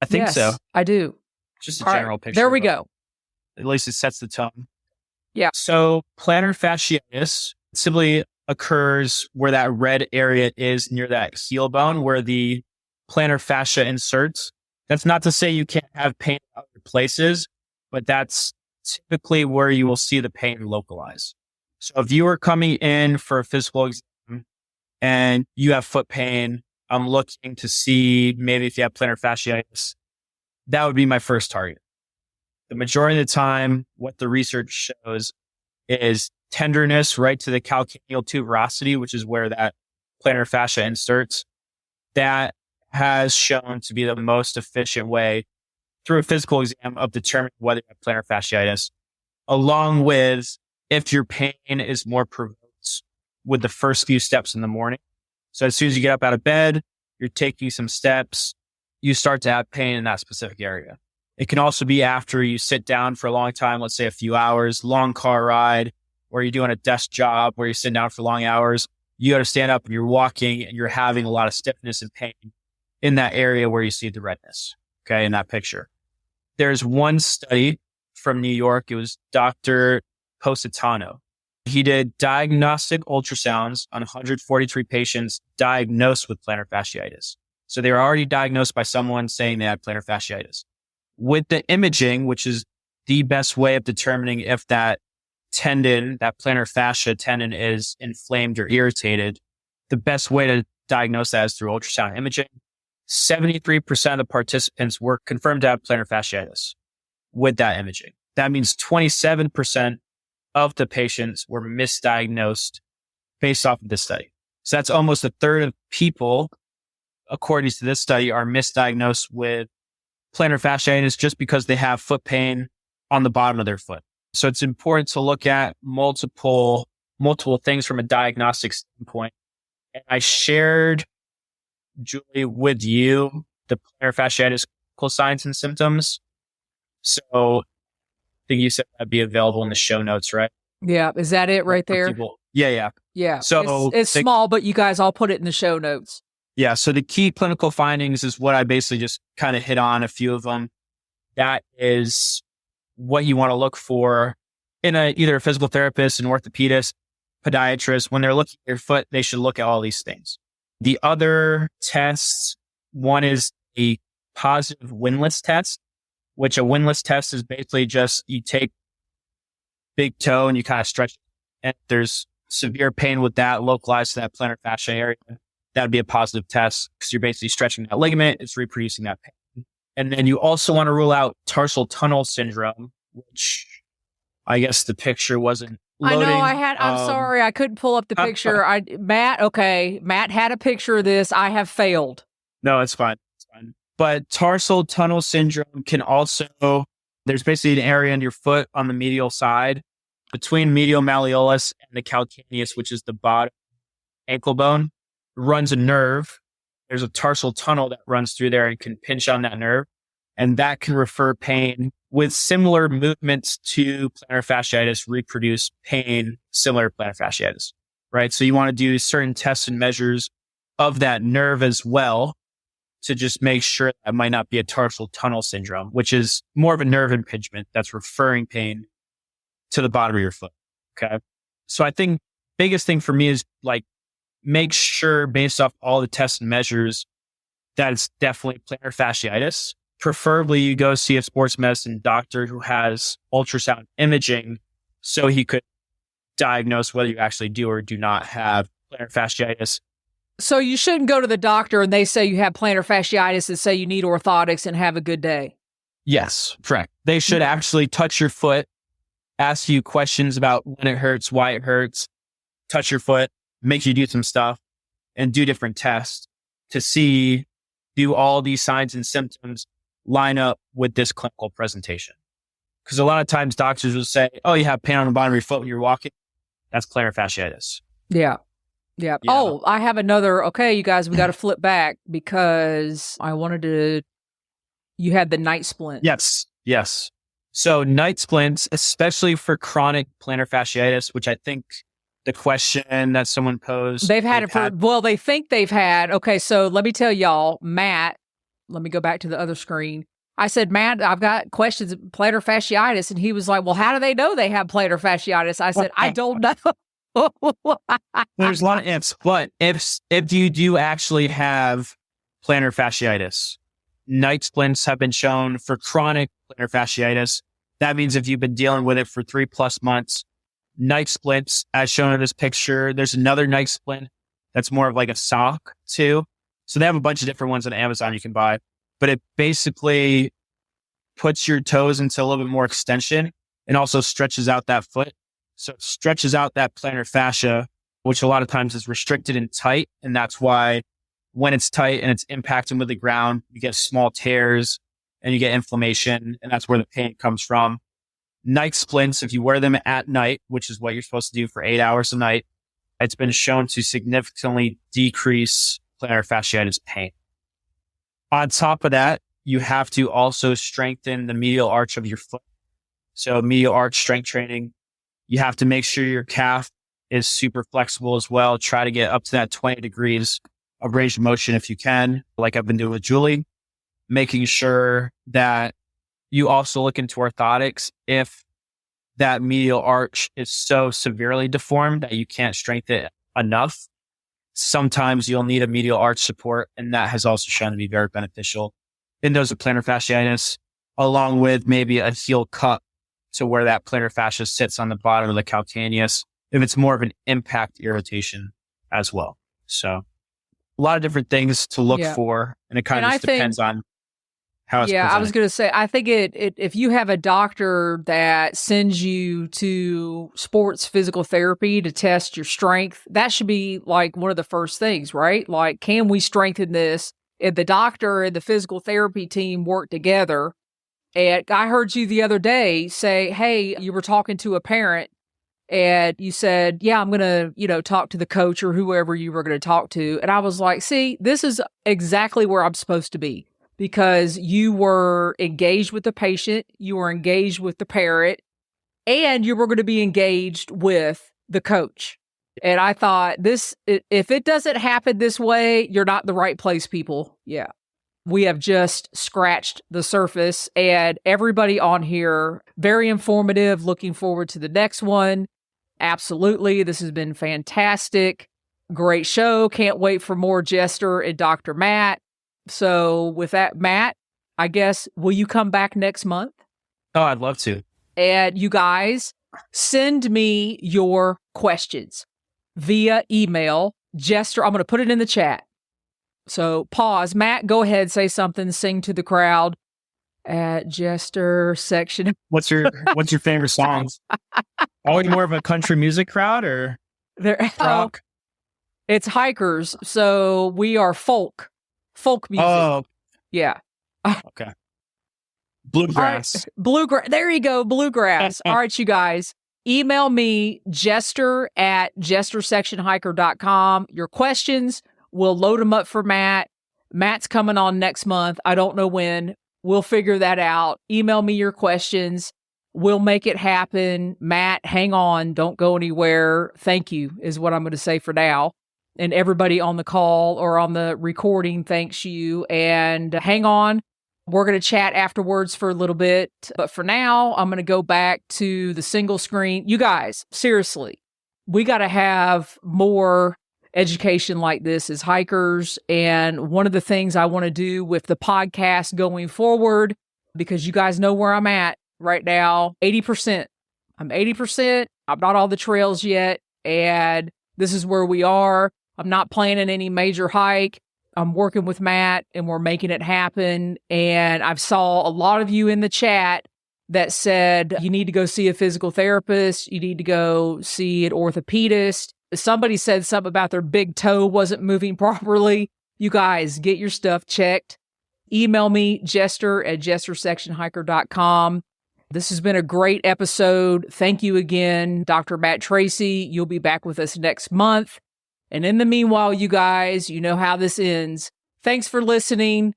I think so. I do. Just a general picture. There we go. At least it sets the tone. Yeah. So plantar fasciitis simply occurs where that red area is near that heel bone, where the plantar fascia inserts. That's not to say you can't have pain in other places, but that's typically where you will see the pain localize. So if you are coming in for a physical exam and you have foot pain, I'm looking to see maybe if you have plantar fasciitis, that would be my first target. The majority of the time, what the research shows is tenderness right to the calcaneal tuberosity, which is where that plantar fascia inserts. That has shown to be the most efficient way through a physical exam of determining whether you have plantar fasciitis, along with if your pain is more pronounced with the first few steps in the morning. So as soon as you get up out of bed, you're taking some steps, you start to have pain in that specific area. It can also be after you sit down for a long time, let's say a few hours, long car ride, or you're doing a desk job where you're sitting down for long hours. You got to stand up and you're walking and you're having a lot of stiffness and pain in that area where you see the redness, okay, in that picture. There's one study from New York. It was Dr. Positano. He did diagnostic ultrasounds on 143 patients diagnosed with plantar fasciitis. So they were already diagnosed by someone saying they had plantar fasciitis. With the imaging, which is the best way of determining if that tendon, that plantar fascia tendon is inflamed or irritated, the best way to diagnose that is through ultrasound imaging. 73% of the participants were confirmed to have plantar fasciitis with that imaging. That means 27% of the patients were misdiagnosed based off of this study. So that's almost a third of people, according to this study, are misdiagnosed with plantar fasciitis just because they have foot pain on the bottom of their foot. So it's important to look at multiple things from a diagnostic standpoint. And I shared, Julie, with you the plantar fasciitis clinical signs and symptoms. So I think you said that'd be available in the show notes, right? Yeah. Is that it right there? Yeah. Yeah. So it's small, but you guys all put it in the show notes. Yeah. So the key clinical findings is what I basically just kind of hit on a few of them. That is what you want to look for in either a physical therapist, an orthopedist, podiatrist. When they're looking at your foot, they should look at all these things. The other tests, one is a positive windlass test, which a windlass test is basically just you take big toe and you kind of stretch it. And if there's severe pain with that localized to that plantar fascia area, that would be a positive test because you're basically stretching that ligament. It's reproducing that pain. And then you also want to rule out tarsal tunnel syndrome, which I guess the picture wasn't loading. I know I'm sorry. I couldn't pull up the picture. Matt had a picture of this. I have failed. No, it's fine. It's fine. But tarsal tunnel syndrome can also, there's basically an area in your foot on the medial side between medial malleolus and the calcaneus, which is the bottom ankle bone, runs a nerve. There's a tarsal tunnel that runs through there and can pinch on that nerve. And that can refer pain with similar movements to plantar fasciitis, reproduce pain similar to plantar fasciitis, right? So you want to do certain tests and measures of that nerve as well to just make sure that might not be a tarsal tunnel syndrome, which is more of a nerve impingement that's referring pain to the bottom of your foot. Okay. So I think biggest thing for me is like, make sure based off all the tests and measures that it's definitely plantar fasciitis. Preferably you go see a sports medicine doctor who has ultrasound imaging so he could diagnose whether you actually do or do not have plantar fasciitis. So you shouldn't go to the doctor and they say you have plantar fasciitis and say you need orthotics and have a good day. Yes, correct. They should actually touch your foot, ask you questions about when it hurts, why it hurts, touch your foot, make you do some stuff and do different tests to see, do all these signs and symptoms line up with this clinical presentation? Because a lot of times doctors will say, oh, you have pain on the bottom of your foot when you're walking. That's plantar fasciitis. Yeah. Oh, I have another. Okay, you guys, we got to flip back because you had the night splint. Yes. So night splints, especially for chronic plantar fasciitis, which I think the question that someone posed. They think they've had. Okay, so let me tell y'all, Matt, let me go back to the other screen. I said, Matt, I've got questions, plantar fasciitis. And he was like, well, how do they know they have plantar fasciitis? I said, I don't know. There's a lot of ifs, but if you do actually have plantar fasciitis. Night splints have been shown for chronic plantar fasciitis. That means if you've been dealing with it for 3+ months, night splints, as shown in this picture, there's another night splint that's more of like a sock too. So they have a bunch of different ones on Amazon you can buy, but it basically puts your toes into a little bit more extension and also stretches out that foot. So it stretches out that plantar fascia, which a lot of times is restricted and tight. And that's why when it's tight and it's impacting with the ground, you get small tears and you get inflammation. And that's where the pain comes from. Night splints, if you wear them at night, which is what you're supposed to do for 8 hours a night, it's been shown to significantly decrease plantar fasciitis pain. On top of that, you have to also strengthen the medial arch of your foot. So medial arch strength training, you have to make sure your calf is super flexible as well. Try to get up to that 20 degrees of range of motion if you can, like I've been doing with Julie, making sure that you also look into orthotics if that medial arch is so severely deformed that you can't strengthen it enough. Sometimes you'll need a medial arch support, and that has also shown to be very beneficial in those with plantar fasciitis, along with maybe a heel cup to where that plantar fascia sits on the bottom of the calcaneus, if it's more of an impact irritation as well. So a lot of different things to look for, and it kind of just depends on how it's presented. I was going to say, I think if you have a doctor that sends you to sports physical therapy to test your strength, that should be like one of the first things, right? Like, can we strengthen this? If the doctor and the physical therapy team work together, and I heard you the other day say, hey, you were talking to a parent and you said, yeah, I'm going to, talk to the coach or whoever you were going to talk to. And I was like, see, this is exactly where I'm supposed to be, because you were engaged with the patient, you were engaged with the parent, and you were going to be engaged with the coach. And I thought, if it doesn't happen this way, you're not in the right place, people. Yeah. We have just scratched the surface, and everybody on here, very informative. Looking forward to the next one. Absolutely. This has been fantastic. Great show. Can't wait for more Jester and Dr. Matt. So with that, Matt, I guess, will you come back next month? Oh, I'd love to. And you guys, send me your questions via email. Jester, I'm going to put it in the chat. So pause. Matt, go ahead, say something, sing to the crowd at Jester section. What's your favorite songs? Always more of a country music crowd or rock? It's hikers. So we are folk music. Oh, yeah. Okay. Bluegrass. Right. Bluegrass. There you go. Bluegrass. All right, you guys. Email me, Jester at jestersectionhiker.com. Your questions. We'll load them up for Matt. Matt's coming on next month. I don't know when. We'll figure that out. Email me your questions. We'll make it happen. Matt, hang on. Don't go anywhere. Thank you is what I'm going to say for now. And everybody on the call or on the recording, thanks you. And hang on. We're going to chat afterwards for a little bit. But for now, I'm going to go back to the single screen. You guys, seriously, we got to have more education like this as hikers. And one of the things I want to do with the podcast going forward, because you guys know where I'm at right now, 80%. I'm 80%. I'm not on the trails yet. And this is where we are. I'm not planning any major hike. I'm working with Matt and we're making it happen. And I've saw a lot of you in the chat that said, you need to go see a physical therapist. You need to go see an orthopedist. Somebody said something about their big toe wasn't moving properly. You guys, get your stuff checked. Email me, Jester at jestersectionhiker.com. This has been a great episode. Thank you again, Dr. Matt Tracey. You'll be back with us next month. And in the meanwhile, you guys, you know how this ends. Thanks for listening.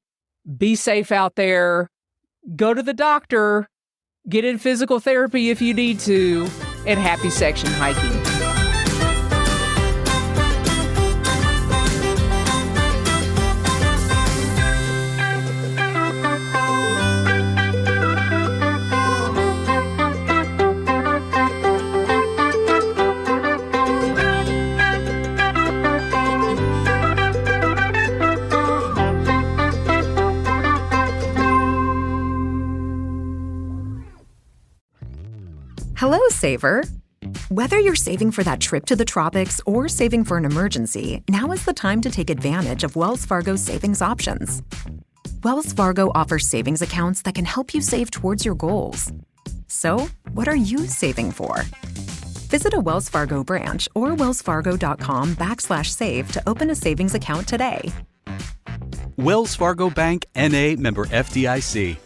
Be safe out there. Go to the doctor. Get in physical therapy if you need to. And happy section hiking. Hello, saver. Whether you're saving for that trip to the tropics or saving for an emergency, now is the time to take advantage of Wells Fargo's savings options. Wells Fargo offers savings accounts that can help you save towards your goals. So, what are you saving for? Visit a Wells Fargo branch or wellsfargo.com/save to open a savings account today. Wells Fargo Bank, N.A., member FDIC.